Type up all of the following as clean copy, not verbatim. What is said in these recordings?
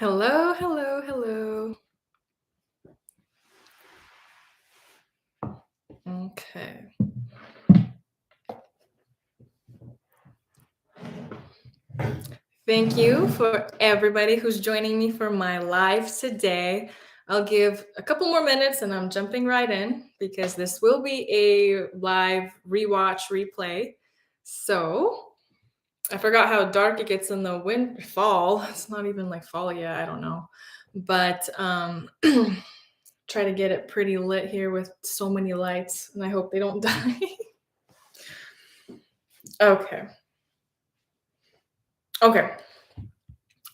Hello, hello, hello. Okay. Thank you for everybody who's joining me for my live today. I'll give a couple more minutes and I'm jumping right in because this will be a live rewatch replay. So I forgot how dark it gets in the fall. It's not even like fall yet. I don't know. But try to get it pretty lit here with so many lights and I hope they don't die. Okay. Okay.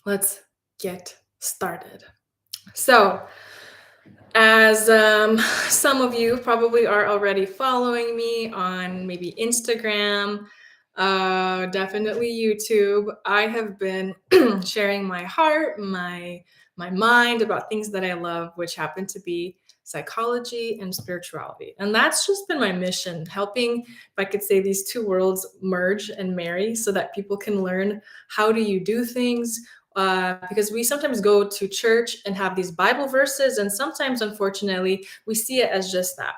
Let's get started. So, as some of you probably are already following me on maybe Instagram, definitely YouTube, I have been sharing my heart, my mind about things that I love, which happen to be psychology and spirituality. And that's just been my mission, helping, if I could say, these two worlds merge and marry so that people can learn how do you do things, because we sometimes go to church and have these Bible verses, and sometimes, unfortunately, we see it as just that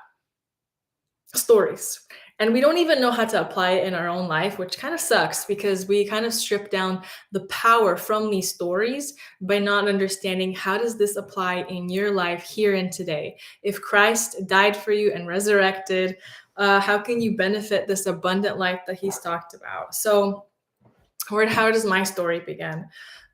stories. And we don't even know how to apply it in our own life, which kind of sucks because we kind of strip down the power from these stories by not understanding how does this apply in your life here and today. If Christ died for you and resurrected, how can you benefit this abundant life that he's talked about? So, how does my story begin?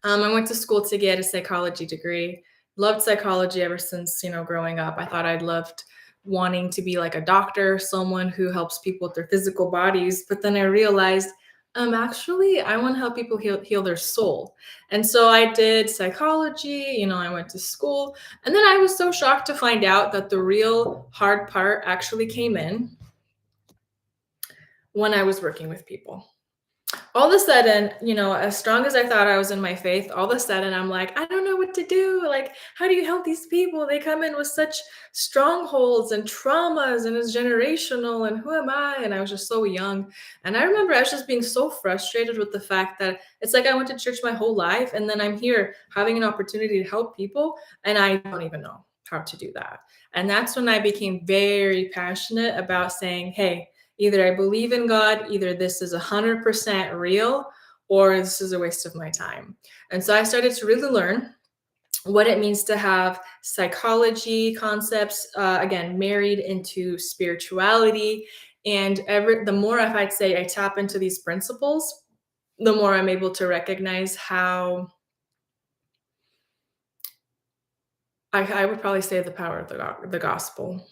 I went to school to get a psychology degree. Loved psychology ever since, growing up. I thought I'd loved wanting to be like a doctor, someone who helps people with their physical bodies. But then I realized, actually, I want to help people heal their soul. And so I did psychology, I went to school. And then I was so shocked to find out that the real hard part actually came in when I was working with people. All of a sudden, as strong as I thought I was in my faith, all of a sudden I'm like, I don't know what to do. Like, how do you help these people? They come in with such strongholds and traumas, and it's generational. And who am I? And I was just so young. And I remember I was just being so frustrated with the fact that it's like I went to church my whole life, and then I'm here having an opportunity to help people, and I don't even know how to do that. And that's when I became very passionate about saying, hey, either I believe in God, either this is 100% real, or this is a waste of my time. And so I started to really learn what it means to have psychology concepts, again, married into spirituality. And the more, if I'd say, I tap into these principles, the more I'm able to recognize how I would probably say the power of the gospel.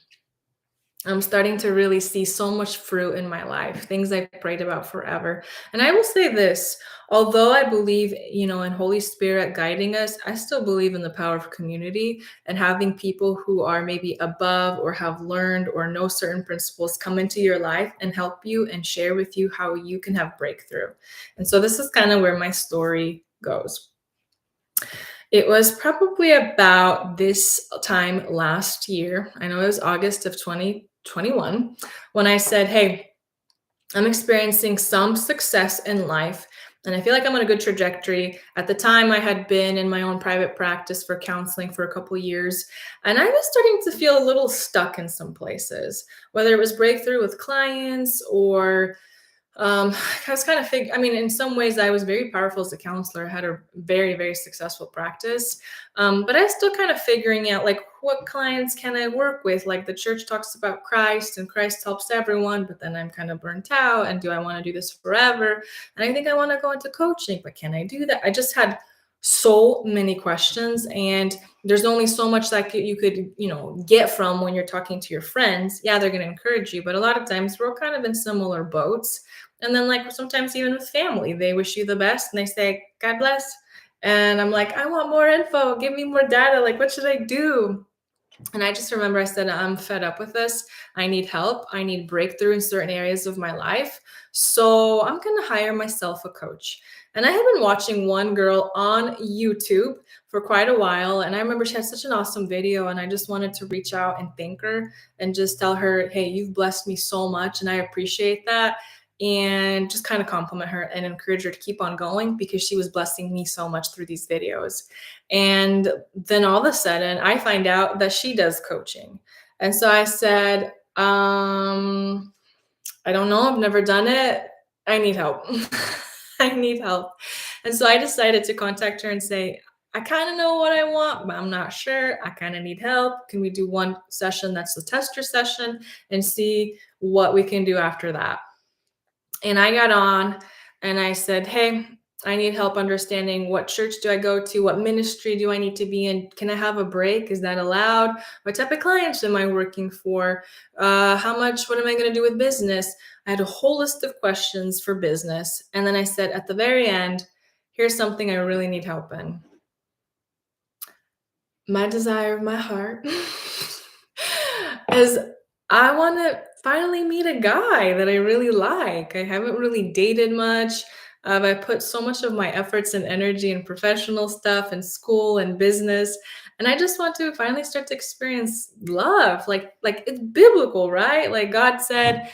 I'm starting to really see so much fruit in my life, things I've prayed about forever. And I will say this, although I believe, in Holy Spirit guiding us, I still believe in the power of community and having people who are maybe above or have learned or know certain principles come into your life and help you and share with you how you can have breakthrough. And so this is kind of where my story goes. It was probably about this time last year. I know it was August of 2021 when I said, hey, I'm experiencing some success in life and I feel like I'm on a good trajectory. At the time, I had been in my own private practice for counseling for a couple of years, and I was starting to feel a little stuck in some places, whether it was breakthrough with clients or I was kind of in some ways I was very powerful as a counselor. I had a very, very successful practice. But I was still kind of figuring out like what clients can I work with? Like the church talks about Christ and Christ helps everyone, but then I'm kind of burnt out. And do I want to do this forever? And I think I want to go into coaching, but can I do that? I just had so many questions, and there's only so much that you could get from when you're talking to your friends. Yeah, they're going to encourage you, but a lot of times we're all kind of in similar boats. And then like sometimes even with family, they wish you the best and they say, God bless. And I'm like, I want more info. Give me more data. Like, what should I do? And I just remember I said, I'm fed up with this. I need help. I need breakthrough in certain areas of my life. So I'm going to hire myself a coach. And I had been watching one girl on YouTube for quite a while. And I remember she had such an awesome video. And I just wanted to reach out and thank her and just tell her, hey, you've blessed me so much. And I appreciate that. and just kind of compliment her and encourage her to keep on going because she was blessing me so much through these videos. And then all of a sudden, I find out that she does coaching. And so I said, I don't know, I've never done it. I need help. I need help. And so I decided to contact her and say, I kind of know what I want, but I'm not sure. I kind of need help. Can we do one session that's the tester session and see what we can do after that? And I got on and I said, hey, I need help understanding what church do I go to? What ministry do I need to be in? Can I have a break? Is that allowed? What type of clients am I working for? How much? What am I going to do with business? I had a whole list of questions for business. And then I said at the very end, here's something I really need help in. My desire of my heart is I want to finally meet a guy that I really like. I haven't really dated much. I put so much of my efforts and energy in professional stuff and school and business. And I just want to finally start to experience love. Like it's biblical, right? Like God said,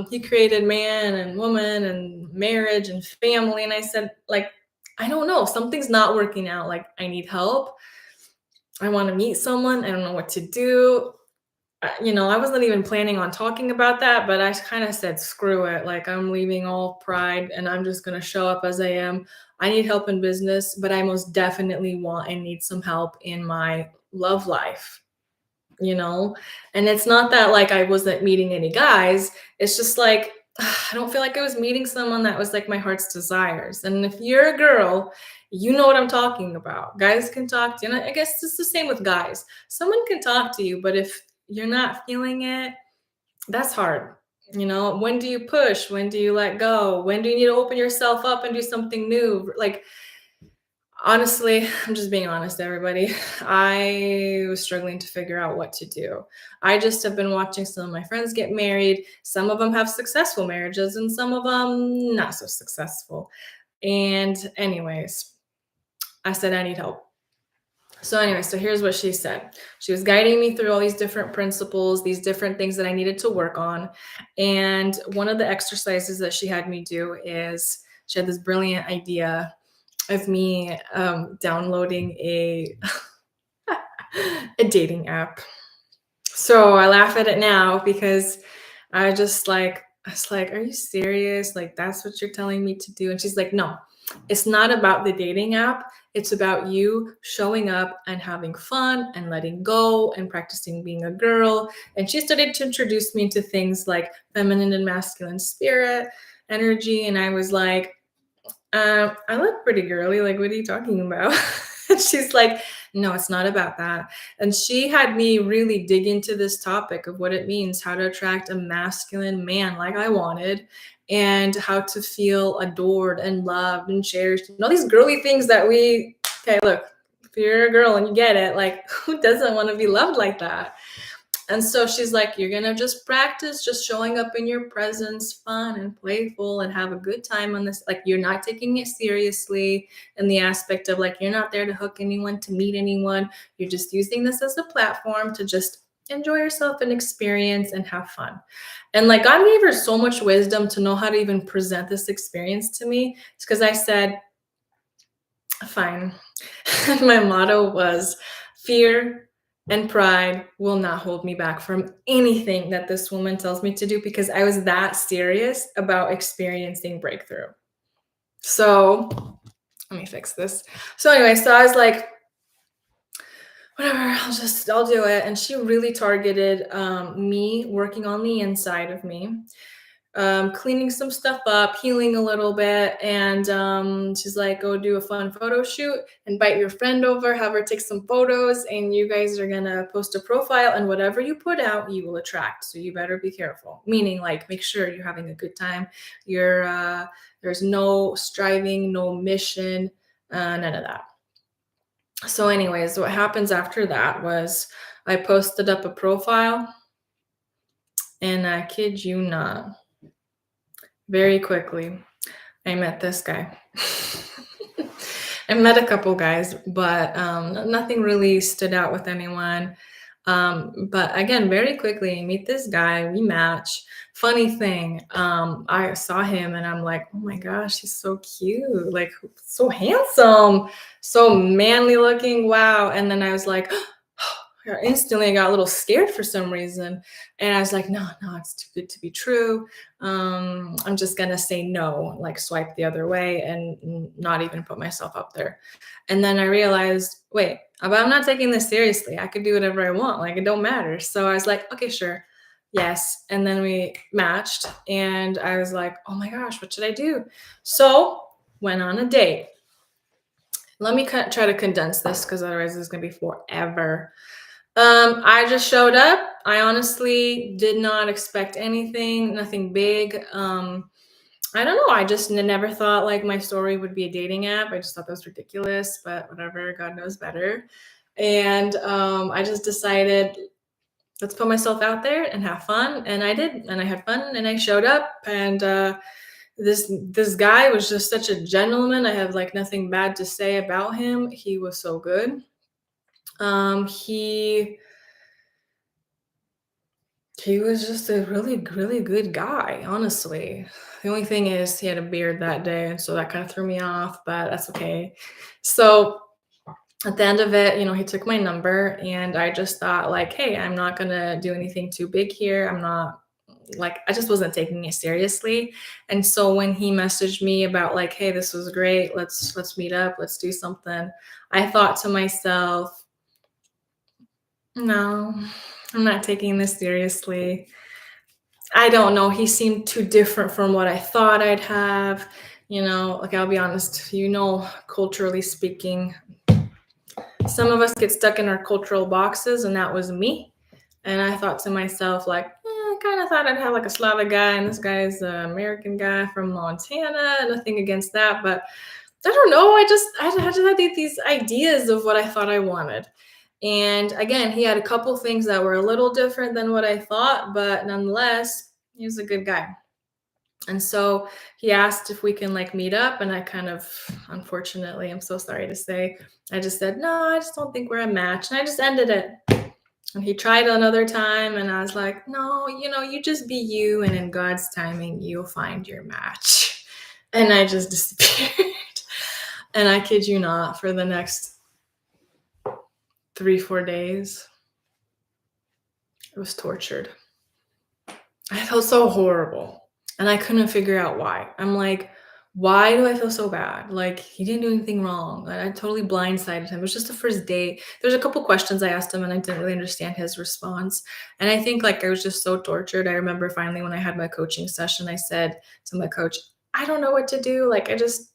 he created man and woman and marriage and family. And I said, like, I don't know, something's not working out. Like I need help. I want to meet someone. I don't know what to do. I wasn't even planning on talking about that, but I kind of said, screw it. Like, I'm leaving all pride and I'm just going to show up as I am. I need help in business, but I most definitely want and need some help in my love life, And it's not that like I wasn't meeting any guys. It's just like, I don't feel like I was meeting someone that was like my heart's desires. And if you're a girl, you know what I'm talking about. Guys can talk to you. And I guess it's the same with guys. Someone can talk to you, but if you're not feeling it, that's hard. When do you push? When do you let go? When do you need to open yourself up and do something new? Like, honestly, I'm just being honest, everybody. I was struggling to figure out what to do. I just have been watching some of my friends get married. Some of them have successful marriages and some of them not so successful. And anyways, I said, I need help. So here's what she said. She was guiding me through all these different principles, these different things that I needed to work on. And one of the exercises that she had me do is she had this brilliant idea of me downloading a dating app. So I laugh at it now because I was like, are you serious? Like, that's what you're telling me to do? And she's like, no, it's not about the dating app. It's about you showing up and having fun and letting go and practicing being a girl. And she started to introduce me to things like feminine and masculine spirit, energy. And I was like, I look pretty girly. Like, what are you talking about? She's like, no, it's not about that. And she had me really dig into this topic of what it means, how to attract a masculine man like I wanted, and how to feel adored and loved and cherished. And all these girly things that okay, look, if you're a girl and you get it, like, who doesn't want to be loved like that? And so she's like, you're going to just practice just showing up in your presence, fun and playful, and have a good time on this. Like, you're not taking it seriously in the aspect of like, you're not there to hook anyone, to meet anyone. You're just using this as a platform to just enjoy yourself and experience and have fun. And like, God gave her so much wisdom to know how to even present this experience to me. It's because I said, fine. And my motto was, fear and pride will not hold me back from anything that this woman tells me to do, because I was that serious about experiencing breakthrough. So let me fix this. So I was like, whatever, I'll do it. And she really targeted me working on the inside of me, cleaning some stuff up, healing a little bit. And she's like, go do a fun photo shoot, invite your friend over, have her take some photos, and you guys are going to post a profile, and whatever you put out, you will attract. So you better be careful. Meaning, like, make sure you're having a good time. There's no striving, no mission, none of that. So anyways, what happens after that was I posted up a profile, and I kid you not, very quickly, I met this guy. I met a couple guys, but nothing really stood out with anyone. But again, very quickly, I meet this guy, we match. Funny thing, I saw him and I'm like, oh my gosh, he's so cute, like so handsome, so manly looking. Wow. And then I was like, instantly I got a little scared for some reason. And I was like, no, no, it's too good to be true. I'm just gonna say no, like swipe the other way and not even put myself up there. And then I realized, wait, but I'm not taking this seriously. I could do whatever I want. Like it don't matter. So I was like, okay, sure. Yes. And then we matched and I was like, oh my gosh, what should I do? So went on a date. Let me try to condense this because otherwise this is gonna be forever. I just showed up. I honestly did not expect anything, nothing big. I don't know. I just never thought like my story would be a dating app. I just thought that was ridiculous, but whatever, God knows better. And I just decided, let's put myself out there and have fun. And I did, and I had fun, and I showed up. And this guy was just such a gentleman. I have like nothing bad to say about him. He was so good. He was just a really, really good guy, honestly. The only thing is he had a beard that day, and so that kind of threw me off, but that's okay. So at the end of it, he took my number, and I just thought like, hey, I'm not gonna do anything too big here. I'm not like I just wasn't taking it seriously. And so when he messaged me about like, hey, this was great, let's meet up, let's do something, I thought to myself, no, I'm not taking this seriously. I don't know. He seemed too different from what I thought I'd have. Like I'll be honest, culturally speaking, some of us get stuck in our cultural boxes, and that was me. And I thought to myself, like, I kind of thought I'd have like a Slavic guy, and this guy's an American guy from Montana. Nothing against that, but I don't know. I just had these ideas of what I thought I wanted. And again, he had a couple things that were a little different than what I thought, but nonetheless, he was a good guy. And so he asked if we can like meet up, and I kind of, unfortunately, I'm so sorry to say, I just said, no, I just don't think we're a match. And I just ended it. And he tried another time, and I was like, no, you just be you, and in God's timing, you'll find your match. And I just disappeared. And I kid you not, for the next 3-4 days, I was tortured. I felt so horrible. And I couldn't figure out why. I'm like, why do I feel so bad? Like, he didn't do anything wrong. I totally blindsided him. It was just the first date. There's a couple questions I asked him, and I didn't really understand his response. And I think like I was just so tortured. I remember finally when I had my coaching session, I said to my coach, I don't know what to do. Like, I just,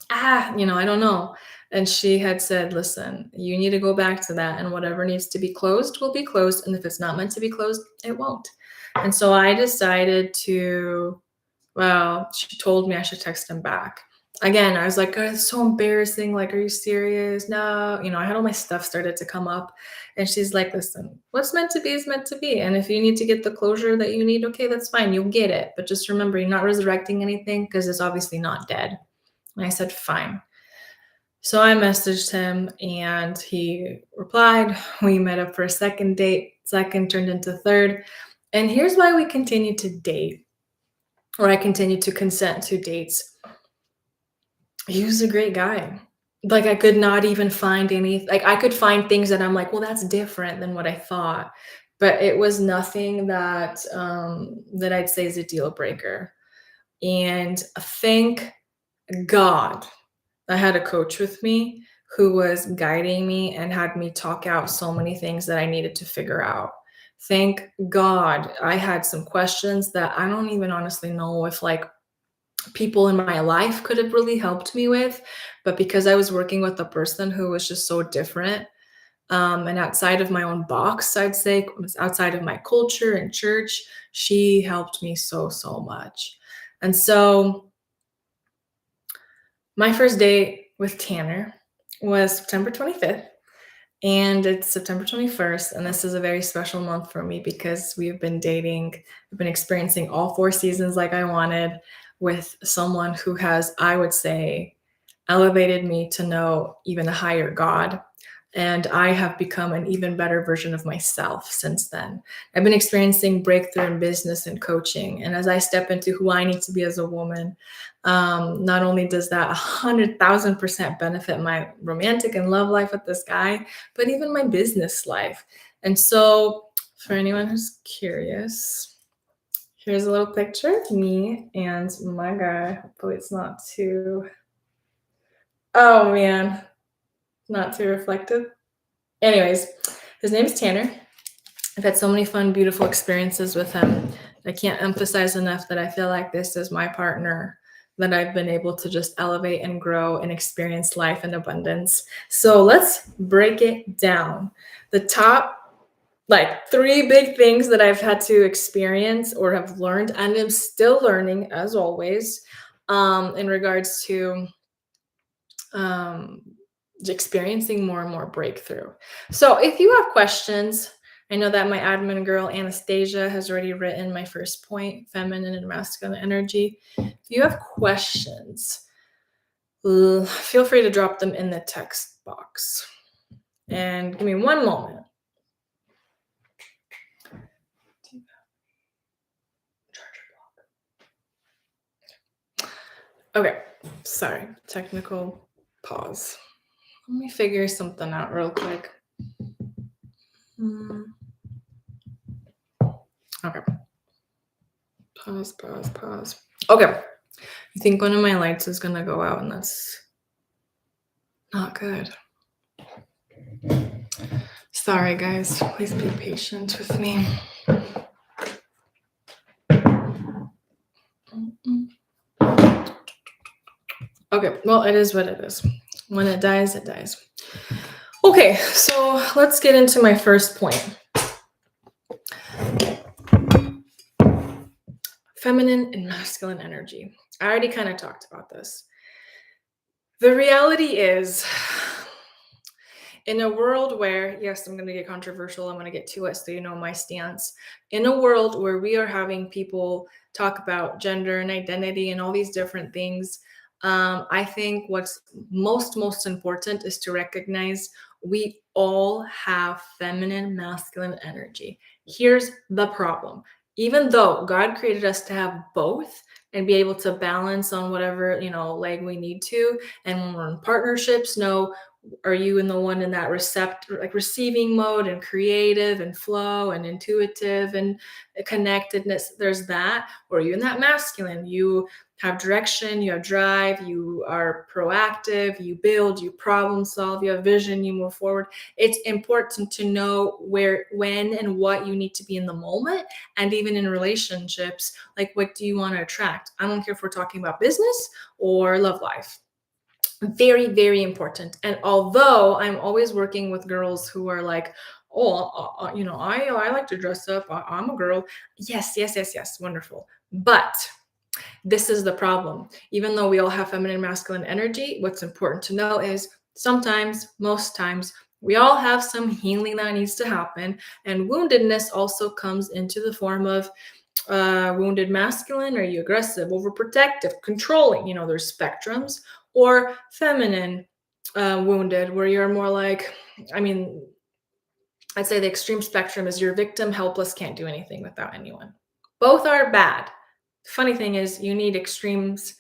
I don't know. And she had said, listen, you need to go back to that, and whatever needs to be closed will be closed. And if it's not meant to be closed, it won't. And so I decided she told me I should text him back. Again, I was like, oh, it's so embarrassing. Like, are you serious? No. I had all my stuff started to come up. And she's like, listen, what's meant to be is meant to be. And if you need to get the closure that you need, okay, that's fine. You'll get it. But just remember, you're not resurrecting anything because it's obviously not dead. And I said, fine. So I messaged him, and he replied. We met up for a second date. Second turned into third. And here's why we continued to date, or I continued to consent to dates. He was a great guy. Like, I could not even find I could find things that I'm like, well, that's different than what I thought. But it was nothing that I'd say is a deal breaker. And thank God I had a coach with me who was guiding me and had me talk out so many things that I needed to figure out. Thank God I had some questions that I don't even honestly know if like people in my life could have really helped me with, but because I was working with a person who was just so different, and outside of my own box, I'd say, outside of my culture and church, she helped me so, so much. And so my first date with Tanner was September 25th. And it's September 21st, and this is a very special month for me because we've been dating. I've been experiencing all 4 seasons like I wanted with someone who has, I would say, elevated me to know even a higher God. And I have become an even better version of myself since then. I've been experiencing breakthrough in business and coaching. And as I step into who I need to be as a woman, not only does that 100,000% benefit my romantic and love life with this guy, but even my business life. And so, for anyone who's curious, here's a little picture of me and my guy. Hopefully, it's not too, oh man, not too reflective. Anyways, his name's Tanner. I've had so many fun, beautiful experiences with him. I can't emphasize enough that I feel like this is my partner that I've been able to just elevate and grow and experience life in abundance. So let's break it down. The top like 3 big things that I've had to experience or have learned and am still learning as always in regards to experiencing more and more breakthrough. So if you have questions, I know that my admin girl Anastasia has already written my first point, feminine and masculine energy. If you have questions, feel free to drop them in the text box. And give me one moment. Okay, sorry, technical pause. Let me figure something out real quick. Okay. Pause. Okay. I think one of my lights is gonna go out, and that's not good. Sorry, guys. Please be patient with me. Okay, well, it is what it is. When it dies, it dies. Okay, so let's get into my first point. Feminine and masculine energy. I already kind of talked about this. The reality is, in a world where, yes, I'm going to get controversial, I'm going to get to it so you know my stance. In a world where we are having people talk about gender and identity and all these different things, I think what's most important is to recognize we all have feminine, masculine energy. Here's the problem. Even though God created us to have both and be able to balance on whatever, leg we need to, and when we're in partnerships, are you in the one in that receiving mode and creative and flow and intuitive and connectedness? There's that. Or are you in that masculine? You have direction, you have drive, you are proactive, you build, you problem solve, you have vision, you move forward. It's important to know where, when, and what you need to be in the moment. And even in relationships, like, what do you want to attract? I don't care if we're talking about business or love life. Very, very important. And although I'm always working with girls who are like, I like to dress up. I'm a girl. Yes. Wonderful. But this is the problem. Even though we all have feminine and masculine energy, what's important to know is sometimes, most times, we all have some healing that needs to happen. And woundedness also comes into the form of wounded masculine. Are you aggressive, overprotective, controlling? There's spectrums. Or feminine wounded, where you're more like, I'd say the extreme spectrum is you're victim, helpless, can't do anything without anyone. Both are bad. Funny thing is, you need extremes.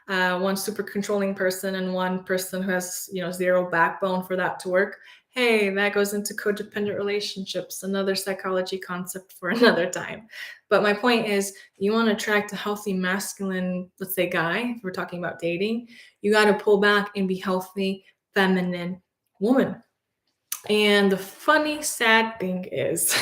One super controlling person and one person who has, zero backbone for that to work. Hey, that goes into codependent relationships, another psychology concept for another time. But my point is, you want to attract a healthy masculine, let's say, guy, if we're talking about dating, you got to pull back and be healthy, feminine woman. And the funny, sad thing is,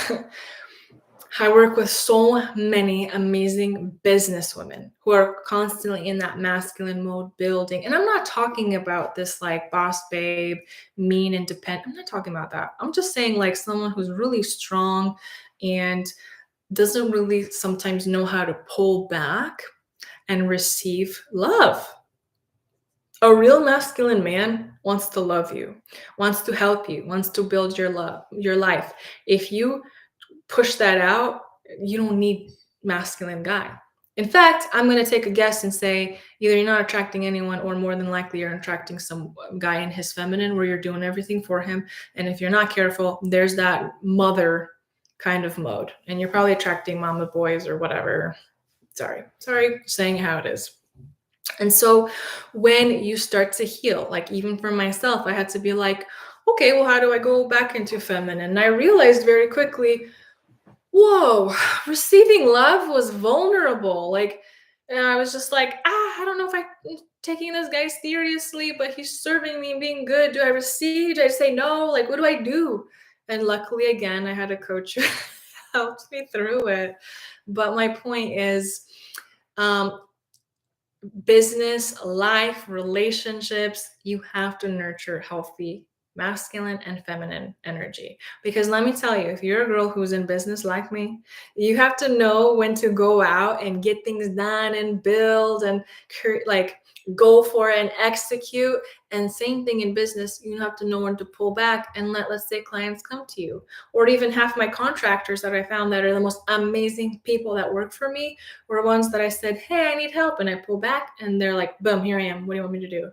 I work with so many amazing businesswomen who are constantly in that masculine mode building. And I'm not talking about this like boss babe, mean, independent. I'm not talking about that. I'm just saying like someone who's really strong and doesn't really sometimes know how to pull back and receive love. A real masculine man wants to love you, wants to help you, wants to build your life. If you push that out, you don't need masculine guy. In fact, I'm going to take a guess and say either you're not attracting anyone, or more than likely you're attracting some guy in his feminine where you're doing everything for him. And if you're not careful, there's that mother kind of mode. And you're probably attracting mama boys or whatever. Sorry, saying how it is. And so when you start to heal, like even for myself, I had to be like, okay, well, how do I go back into feminine? And I realized very quickly, whoa, receiving love was vulnerable. Like, and I was just like, I don't know if I'm taking this guy seriously, but he's serving me and being good. Do I receive? Do I say no? Like, what do I do? And luckily, again, I had a coach who helped me through it. But my point is, um, business, life, relationships, you have to nurture healthy masculine and feminine energy. Because let me tell you, if you're a girl who's in business like me, you have to know when to go out and get things done and build and like go for it and execute. And same thing in business, you have to know when to pull back and let, let's say, clients come to you. Or even half my contractors that I found that are the most amazing people that work for me were ones that I said, hey, I need help. And I pull back and they're like, boom, here I am. What do you want me to do?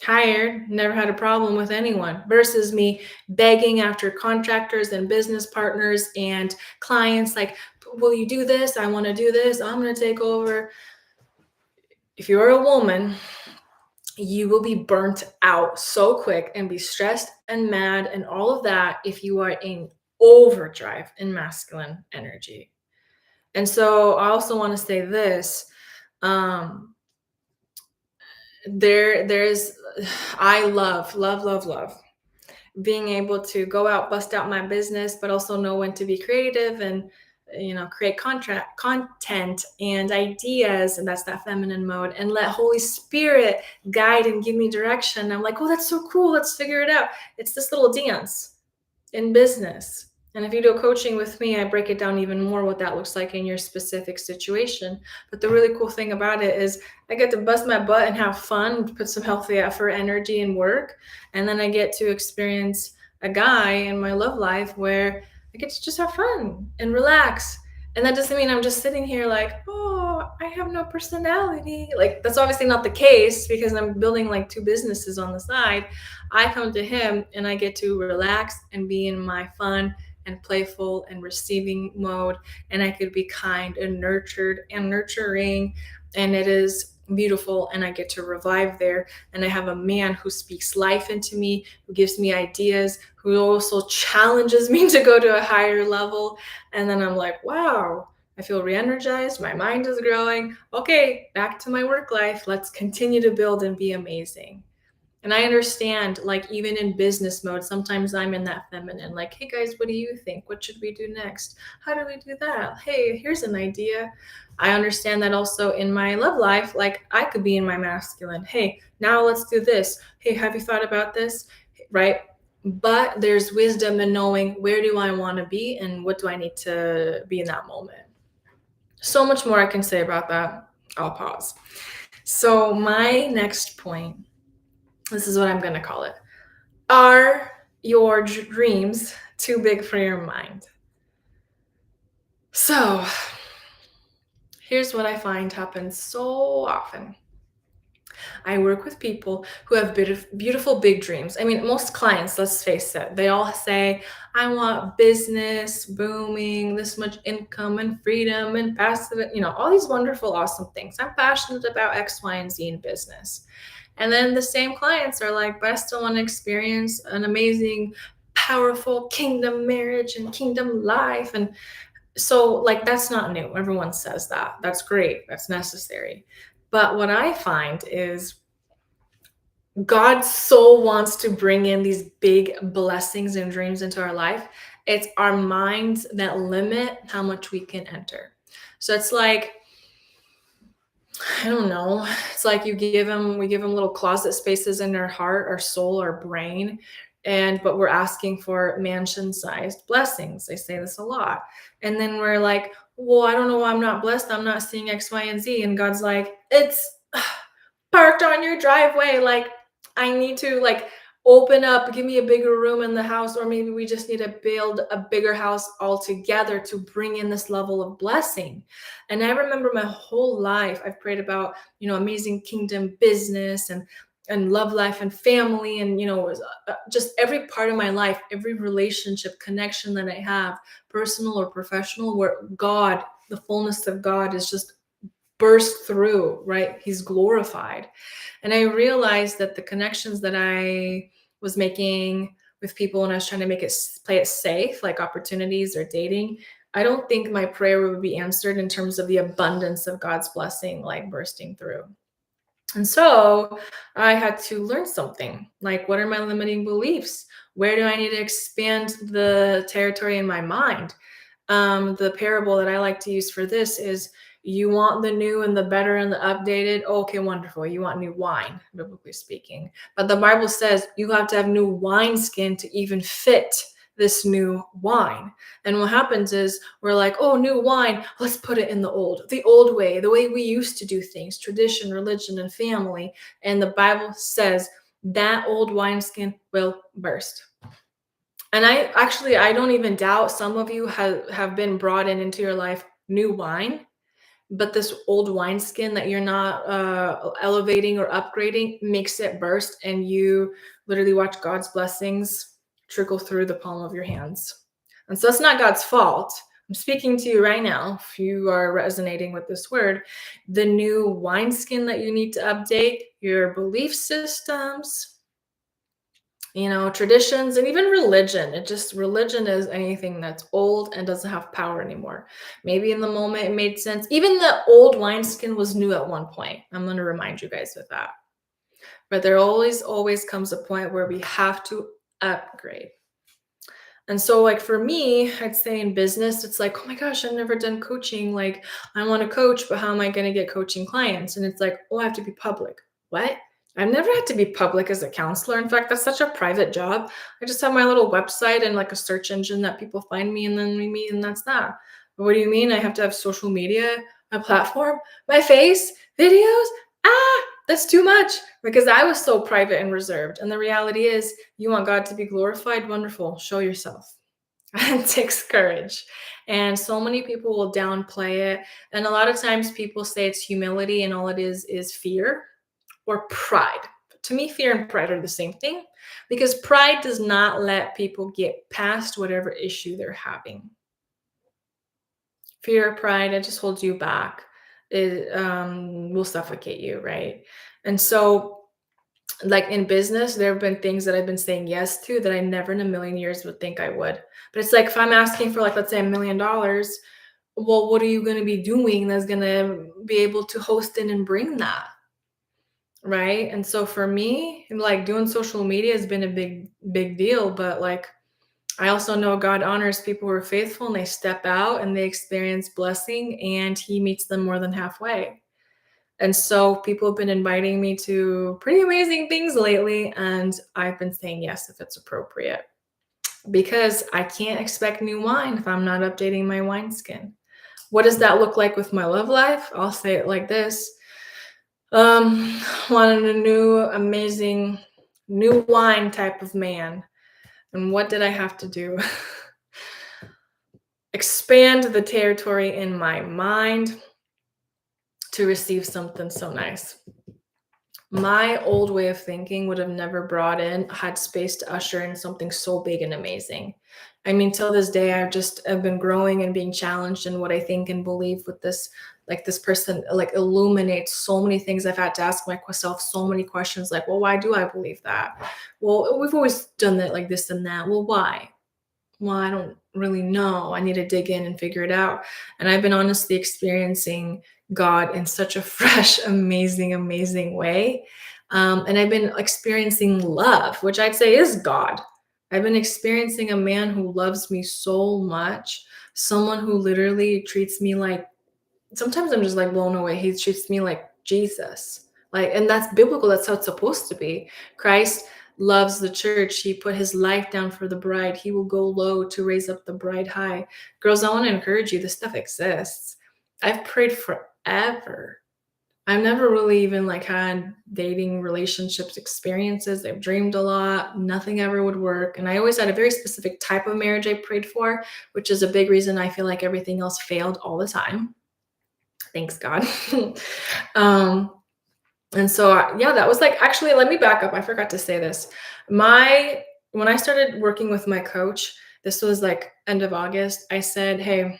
Hired, never had a problem with anyone, versus me begging after contractors and business partners and clients like, will you do this? I want to do this. I'm going to take over. If you're a woman, you will be burnt out so quick and be stressed and mad and all of that if you are in overdrive in masculine energy. And so I also want to say this. There's I love being able to go out, bust out my business, but also know when to be creative and create content and ideas, and that's that feminine mode, and let Holy Spirit guide and give me direction. I'm like, oh, that's so cool, let's figure it out. It's this little dance in business. And if you do coaching with me, I break it down even more what that looks like in your specific situation. But the really cool thing about it is I get to bust my butt and have fun, put some healthy effort, energy, and work. And then I get to experience a guy in my love life where I get to just have fun and relax. And that doesn't mean I'm just sitting here like, oh, I have no personality. Like, that's obviously not the case because I'm building like 2 businesses on the side. I come to him and I get to relax and be in my fun and playful and receiving mode, and I could be kind and nurtured and nurturing, and it is beautiful, and I get to revive there. And I have a man who speaks life into me, who gives me ideas, who also challenges me to go to a higher level. And then I'm like, wow, I feel re-energized, my mind is growing. Okay, back to my work life. Let's continue to build and be amazing. And I understand, like, even in business mode, sometimes I'm in that feminine, like, hey guys, what do you think? What should we do next? How do we do that? Hey, here's an idea. I understand that also in my love life, like, I could be in my masculine. Hey, now let's do this. Hey, have you thought about this? Right? But there's wisdom in knowing where do I want to be and what do I need to be in that moment. So much more I can say about that. I'll pause. So my next point, this is what I'm going to call it. Are your dreams too big for your mind? So here's what I find happens so often. I work with people who have beautiful big dreams. I mean, most clients, let's face it, they all say, I want business booming, this much income and freedom and passive, all these wonderful, awesome things. I'm passionate about X, Y, and Z in business. And then the same clients are like, but I still want to experience an amazing, powerful kingdom marriage and kingdom life. And so, like, that's not new. Everyone says that. That's great. That's necessary. But what I find is God so wants to bring in these big blessings and dreams into our life. It's our minds that limit how much we can enter. So it's like, I don't know. It's like we give them little closet spaces in our heart, our soul, our brain. But we're asking for mansion-sized blessings. They say this a lot. And then we're like, well, I don't know why I'm not blessed. I'm not seeing X, Y, and Z. And God's like, it's parked on your driveway. Like, I need to, like, open up, give me a bigger room in the house, or maybe we just need to build a bigger house altogether to bring in this level of blessing. And I remember my whole life I've prayed about, amazing kingdom business and love life and family, and just every part of my life, every relationship connection that I have, personal or professional, where God, the fullness of God is just burst through, right? He's glorified. And I realized that the connections that I was making with people when I was trying to play it safe, like opportunities or dating, I don't think my prayer would be answered in terms of the abundance of God's blessing, like bursting through. And so I had to learn something, like, what are my limiting beliefs? Where do I need to expand the territory in my mind? The parable that I like to use for this is, you want the new and the better and the updated. Okay, wonderful. You want new wine, biblically speaking. But the Bible says you have to have new wineskin to even fit this new wine. And what happens is we're like, oh, new wine, let's put it in the old way, the way we used to do things, tradition, religion, and family. And the Bible says that old wineskin will burst. And I don't even doubt some of you have been brought into your life new wine, but this old wineskin that you're not elevating or upgrading makes it burst, and you literally watch God's blessings trickle through the palm of your hands. And so it's not God's fault. I'm speaking to you right now. If you are resonating with this word, the new wineskin that you need to update, your belief systems, traditions, and even religion. Religion is anything that's old and doesn't have power anymore. Maybe in the moment it made sense. Even the old wineskin was new at one point. I'm going to remind you guys with that. But there always comes a point where we have to upgrade. And so, like, for me, I'd say in business, it's like, oh my gosh, I've never done coaching. Like, I want to coach, but how am I going to get coaching clients? And it's like, oh, I have to be public. What? I've never had to be public as a counselor. In fact, that's such a private job. I just have my little website and like a search engine that people find me, and then we meet, and that's that. But what do you mean I have to have social media, a platform, my face, videos? That's too much, because I was so private and reserved. And the reality is, you want God to be glorified? Wonderful. Show yourself. It takes courage. And so many people will downplay it. And a lot of times people say it's humility, and all it is fear or pride. But to me, fear and pride are the same thing, because pride does not let people get past whatever issue they're having. Fear or pride, it just holds you back. It will suffocate you, right? And so, like in business, there have been things that I've been saying yes to that I never in a million years would think I would. But it's like, if I'm asking for, like, let's say $1 million, well, what are you going to be doing that's going to be able to host it and bring that? Right. And so for me, like, doing social media has been a big deal. But like, I also know God honors people who are faithful, and they step out and they experience blessing, and He meets them more than halfway. And so people have been inviting me to pretty amazing things lately, and I've been saying yes if it's appropriate, because I can't expect new wine if I'm not updating my wineskin. What does that look like with my love life? I'll say it like this. Wanted a new, amazing, new wine type of man. And what did I have to do? Expand the territory in my mind to receive something so nice. My old way of thinking would have never had space to usher in something so big and amazing. I mean, till this day, I've been growing and being challenged in what I think and believe with this. Like, this person, like, illuminates so many things. I've had to ask myself so many questions, like, well, why do I believe that? Well, we've always done that, like this and that. Well, why? Well, I don't really know. I need to dig in and figure it out. And I've been honestly experiencing God in such a fresh, amazing way. And I've been experiencing love, which I'd say is God. I've been experiencing a man who loves me so much, someone who literally treats me like, sometimes I'm just like blown away. He treats me like Jesus. Like, and that's biblical. That's how it's supposed to be. Christ loves the church. He put his life down for the bride. He will go low to raise up the bride high. Girls, I want to encourage you. This stuff exists. I've prayed forever I've never really even like had dating relationships experiences. I've dreamed a lot, nothing ever would work. And I always had a very specific type of marriage I prayed for, which is a big reason I feel like everything else failed all the time. Thanks God. um, and so yeah, that was like, actually, let me back up. I forgot to say this. My When I started working with my coach, this was like end of August. I said, "Hey,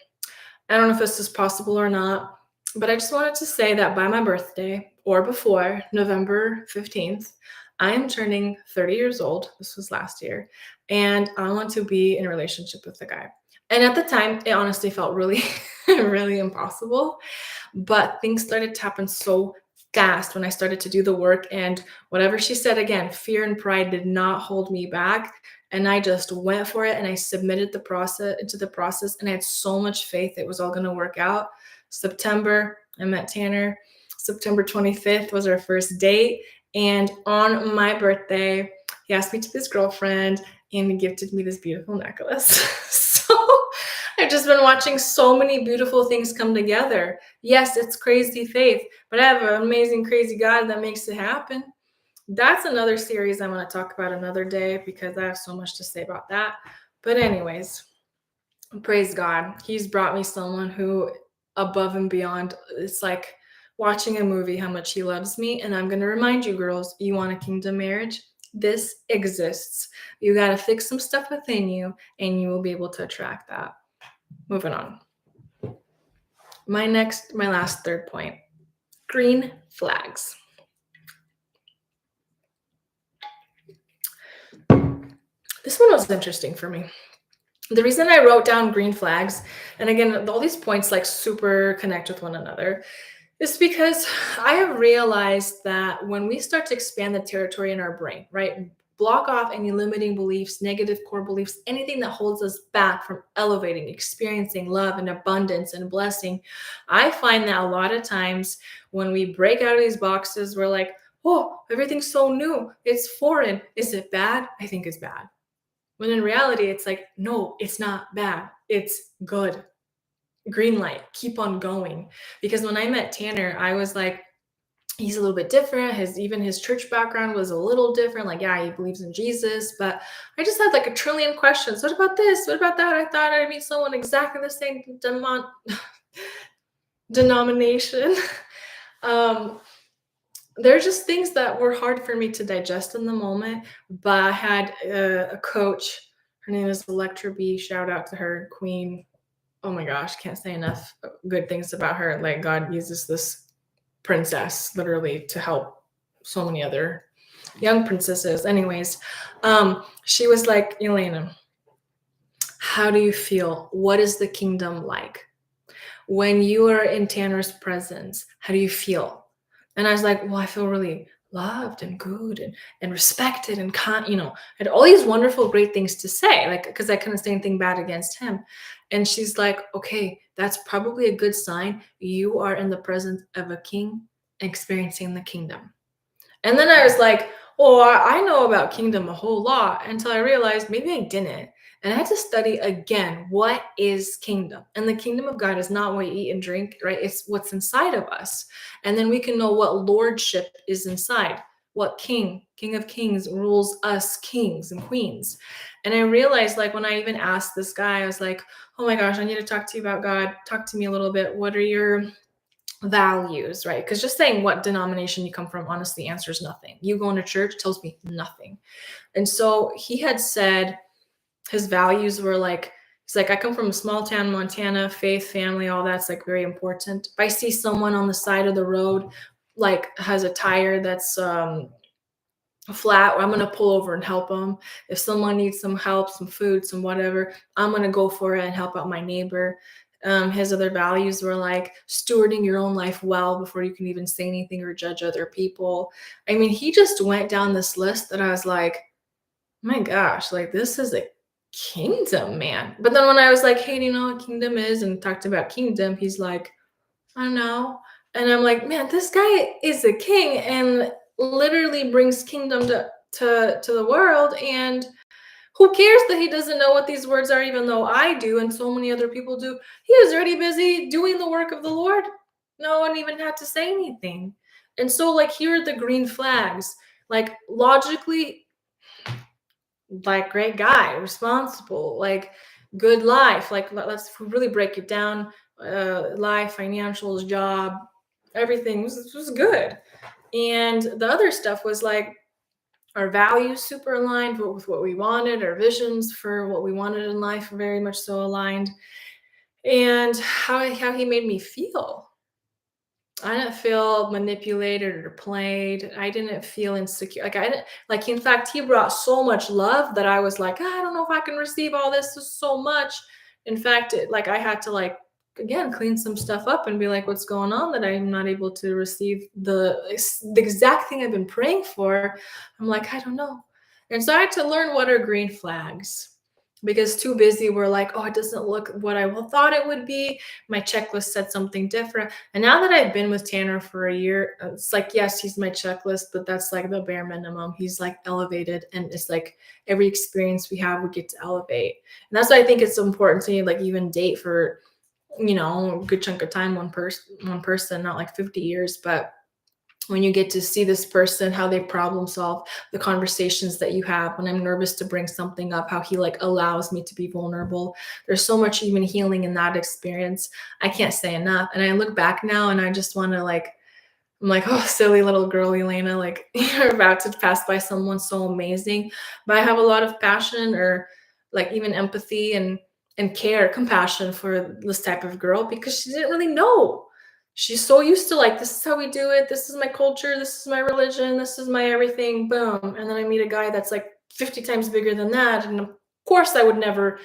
I don't know if this is possible or not, but I just wanted to say that by my birthday or before November 15th, I am turning 30 years old. This was last year. And I want to be in a relationship with a guy." And at the time, it honestly felt really, really impossible. But things started to happen so fast when I started to do the work. And whatever she said, again, fear and pride did not hold me back. And I just went for it and I submitted the process into the process. And I had so much faith it was all going to work out. September, I met Tanner. September 25th was our first date. And on my birthday, he asked me to be his girlfriend and he gifted me this beautiful necklace. So I've just been watching so many beautiful things come together. Yes, it's crazy faith, but I have an amazing, crazy God that makes it happen. That's another series I'm going to talk about another day because I have so much to say about that. But, anyways, praise God. He's brought me someone who, above and beyond, it's like watching a movie how much he loves me. And I'm going to remind you, girls, you want a kingdom marriage? This exists. You got to fix some stuff within you, and you will be able to attract that. Moving on. My last third point, green flags. This one was interesting for me. The reason I wrote down green flags, and again, all these points like super connect with one another, is because I have realized that when we start to expand the territory in our brain, right? Block off any limiting beliefs, negative core beliefs, anything that holds us back from elevating, experiencing love and abundance and blessing. I find that a lot of times when we break out of these boxes, we're like, oh, everything's so new. It's foreign. Is it bad? I think it's bad. When in reality, it's like, no, it's not bad. It's good. Green light, keep on going. Because when I met Tanner, I was like, he's a little bit different. His church background was a little different. Like, yeah, he believes in Jesus, but I just had like a trillion questions. What about this? What about that? I thought I'd meet someone exactly the same denomination. um, there's just things that were hard for me to digest in the moment, but I had a coach. Her name is Electra B. Shout out to her, Queen. Oh my gosh, can't say enough good things about her. Like, God uses this princess literally to help so many other young princesses. Anyways, she was like, Yelena, how do you feel? What is the kingdom like? When you are in Tanner's presence, how do you feel? And I was like, well, I feel really loved and good and respected and had all these wonderful, great things to say, like, because I couldn't say anything bad against him. And she's like, okay, that's probably a good sign. You are in the presence of a king experiencing the kingdom. And then I was like, oh, I know about kingdom a whole lot until I realized maybe I didn't. And I had to study again, what is kingdom? And the kingdom of God is not what you eat and drink, right? It's what's inside of us. And then we can know what lordship is inside, what king of kings rules us kings and queens. And I realized, like, when I even asked this guy, I was like, oh my gosh, I need to talk to you about God. Talk to me a little bit. What are your values, right? Because just saying what denomination you come from honestly answers nothing. You going to church tells me nothing. And so he had said his values were like, he's like, I come from a small town, Montana, faith, family, all that's like very important. If I see someone on the side of the road, like has a tire that's flat, I'm going to pull over and help them. If someone needs some help, some food, some whatever, I'm going to go for it and help out my neighbor. His other values were like stewarding your own life well before you can even say anything or judge other people. I mean, he just went down this list that I was like, my gosh, like, this is a kingdom, man. But then when I was like, hey, do you know what kingdom is? And talked about kingdom, he's like, I don't know. And I'm like, man, this guy is a king and literally brings kingdom to the world. And who cares that he doesn't know what these words are, even though I do and so many other people do? He was already busy doing the work of the Lord. No one even had to say anything. And so, like, here are the green flags. Like, logically, like, great guy, responsible, like, good life. Like, let's really break it down. Life, financials, job, everything was good. And the other stuff was like our values super aligned with what we wanted, our visions for what we wanted in life very much so aligned, and how he made me feel. I didn't feel manipulated or played. I didn't feel insecure. Like I didn't like in fact he brought so much love that I was like, "Ah, I don't know if I can receive all this. This is so much." In fact, like I had to like again clean some stuff up and be like, what's going on that I'm not able to receive the exact thing I've been praying for. I'm like, I don't know. And so I had to learn what are green flags because too busy we're like, oh, it doesn't look what I thought it would be. My checklist said something different. And now that I've been with Tanner for a year, it's like, yes, he's my checklist, but that's like the bare minimum. He's like elevated. And it's like every experience we have, we get to elevate. And that's why I think it's so important to like even date for, a good chunk of time, one person, not like 50 years, but when you get to see this person, how they problem solve, the conversations that you have when I'm nervous to bring something up, how he like allows me to be vulnerable. There's so much even healing in that experience. I can't say enough. And I look back now and I just want to like, I'm like, oh, silly little girl, Yelena, like you're about to pass by someone so amazing. But I have a lot of passion or like even empathy and care, compassion for this type of girl because she didn't really know. She's so used to like, this is how we do it. This is my culture. This is my religion. This is my everything. Boom. And then I meet a guy that's like 50 times bigger than that. And of course, I would never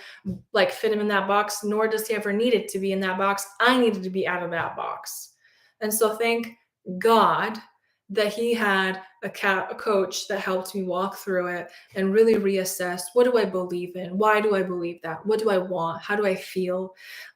like fit him in that box, nor does he ever need it to be in that box. I needed to be out of that box. And so thank God that he had a coach that helped me walk through it and really reassess, what do I believe in? Why do I believe that? What do I want? How do I feel?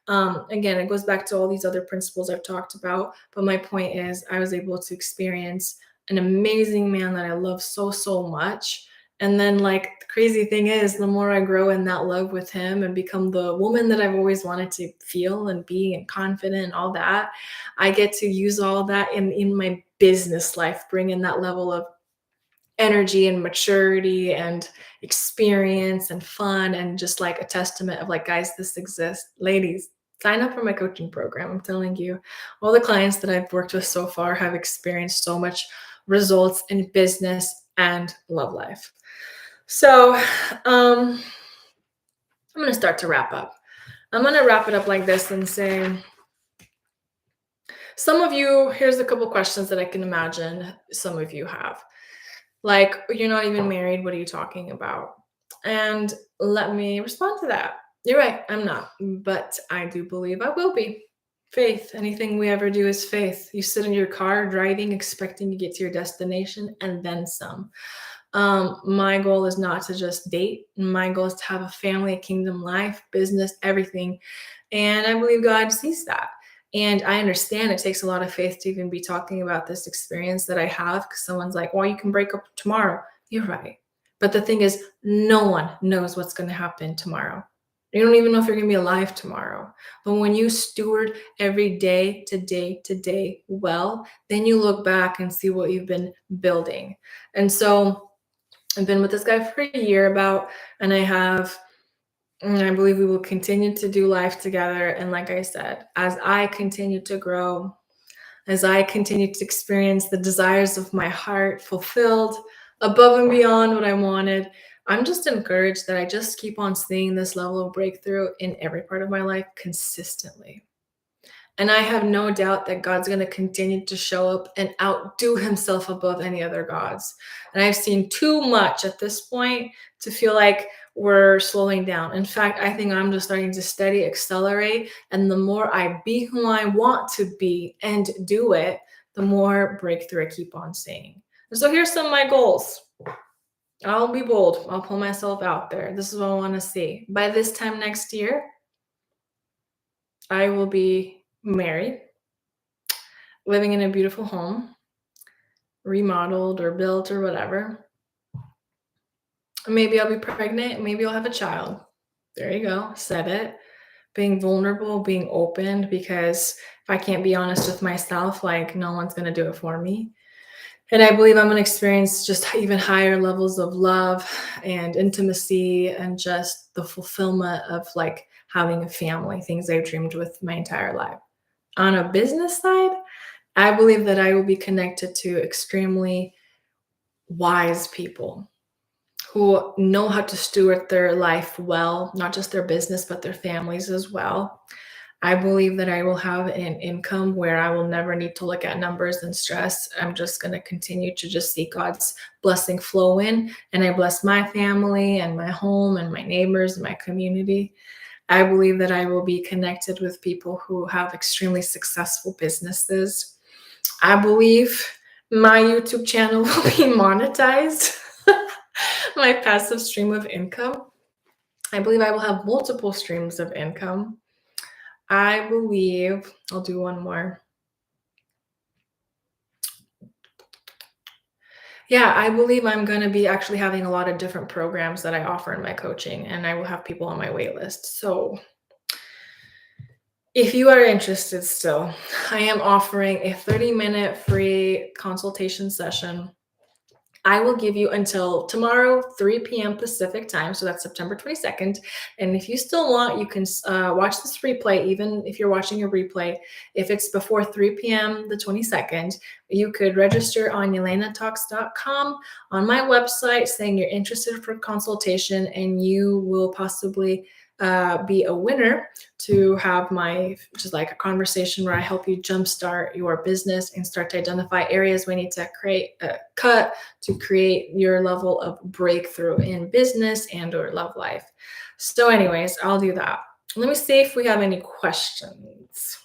Again, it goes back to all these other principles I've talked about. But my point is, I was able to experience an amazing man that I love so, so much. And then, like, the crazy thing is, the more I grow in that love with him and become the woman that I've always wanted to feel and be and confident and all that, I get to use all that in my business life, bring in that level of energy and maturity and experience and fun and just like a testament of like, guys, this exists. Ladies, sign up for my coaching program. I'm telling you, all the clients that I've worked with so far have experienced so much results in business and love life. So I'm going to start to wrap up. I'm going to wrap it up like this and say, some of you, here's a couple questions that I can imagine some of you have. Like, you're not even married. What are you talking about? And let me respond to that. You're right. I'm not, but I do believe I will be. Faith. Anything we ever do is faith. You sit in your car driving, expecting to get to your destination and then some. My goal is not to just date. My goal is to have a family, a kingdom life, business, everything. And I believe God sees that. And I understand it takes a lot of faith to even be talking about this experience that I have because someone's like, well, you can break up tomorrow. You're right. But the thing is, no one knows what's going to happen tomorrow. You don't even know if you're going to be alive tomorrow. But when you steward every day to day to day well, then you look back and see what you've been building. And so I've been with this guy for a year about, and I believe we will continue to do life together. And like I said, as I continue to grow, as I continue to experience the desires of my heart fulfilled above and beyond what I wanted, I'm just encouraged that I just keep on seeing this level of breakthrough in every part of my life consistently. And I have no doubt that God's going to continue to show up and outdo himself above any other gods. And I've seen too much at this point to feel like we're slowing down. In fact, I think I'm just starting to steady accelerate. And the more I be who I want to be and do it, the more breakthrough I keep on seeing. And so here's some of my goals. I'll be bold. I'll pull myself out there. This is what I want to see. By this time next year, I will be married, living in a beautiful home, remodeled or built or whatever. Maybe I'll be pregnant. Maybe I'll have a child. There you go. Said it. being vulnerable, being open, because if I can't be honest with myself, like no one's going to do it for me. And I believe I'm going to experience just even higher levels of love and intimacy and just the fulfillment of like having a family, things I've dreamed with my entire life. On a business side, I believe that I will be connected to extremely wise people who know how to steward their life well, not just their business, but their families as well. I believe that I will have an income where I will never need to look at numbers and stress. I'm just going to continue to just see God's blessing flow in. And I bless my family and my home and my neighbors and my community. I believe that I will be connected with people who have extremely successful businesses. I believe my YouTube channel will be monetized, my passive stream of income. I believe I will have multiple streams of income. I believe, I'll do one more. Yeah, I believe I'm going to be actually having a lot of different programs that I offer in my coaching, and I will have people on my wait list. So if you are interested still, I am offering a 30-minute free consultation session. I will give you until tomorrow, 3 p.m. Pacific time. So that's September 22nd. And if you still want, you can watch this replay, even if you're watching a replay. If it's before 3 p.m. the 22nd, you could register on YelenaTalks.com on my website saying you're interested for consultation, and you will possibly be a winner to have my just like a conversation where I help you jumpstart your business and start to identify areas we need to cut to create your level of breakthrough in business and or love life. So anyways, I'll do that. Let me see if we have any questions.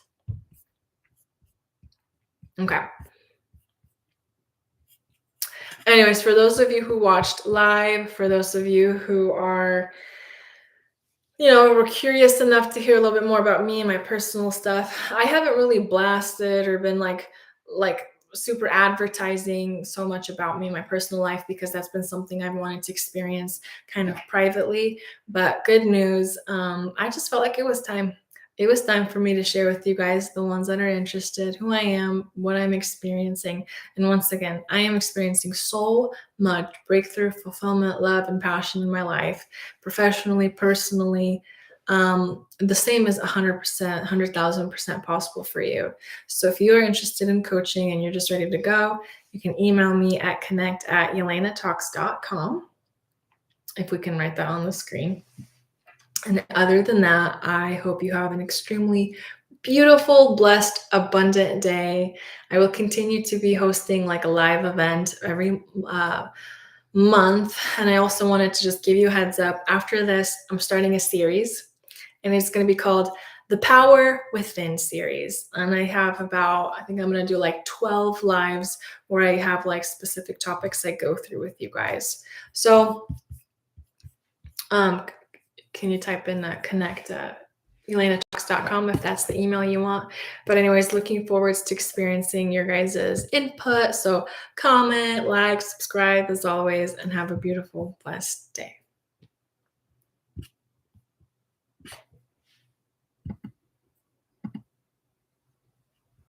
Okay. Anyways, for those of you who watched live, for those of you who are we're curious enough to hear a little bit more about me and my personal stuff. I haven't really blasted or been like super advertising so much about me and my personal life, because that's been something I've wanted to experience kind of privately. But good news, I just felt like it was time. It was time for me to share with you guys, the ones that are interested, who I am, what I'm experiencing. And once again, I am experiencing so much breakthrough, fulfillment, love, and passion in my life, professionally, personally. The same is 100%, 100,000% possible for you. So if you are interested in coaching and you're just ready to go, you can email me at connect@YelenaTalks.com. If we can write that on the screen. And other than that, I hope you have an extremely beautiful, blessed, abundant day. I will continue to be hosting like a live event every month. And I also wanted to just give you a heads up. After this, I'm starting a series, and it's going to be called the Power Within series. And I think I'm going to do like 12 lives where I have like specific topics I go through with you guys. So, can you type in that connect YelenaTalks.com if that's the email you want. But anyways, looking forward to experiencing your guys' input. So comment, like, subscribe as always, and have a beautiful, blessed day.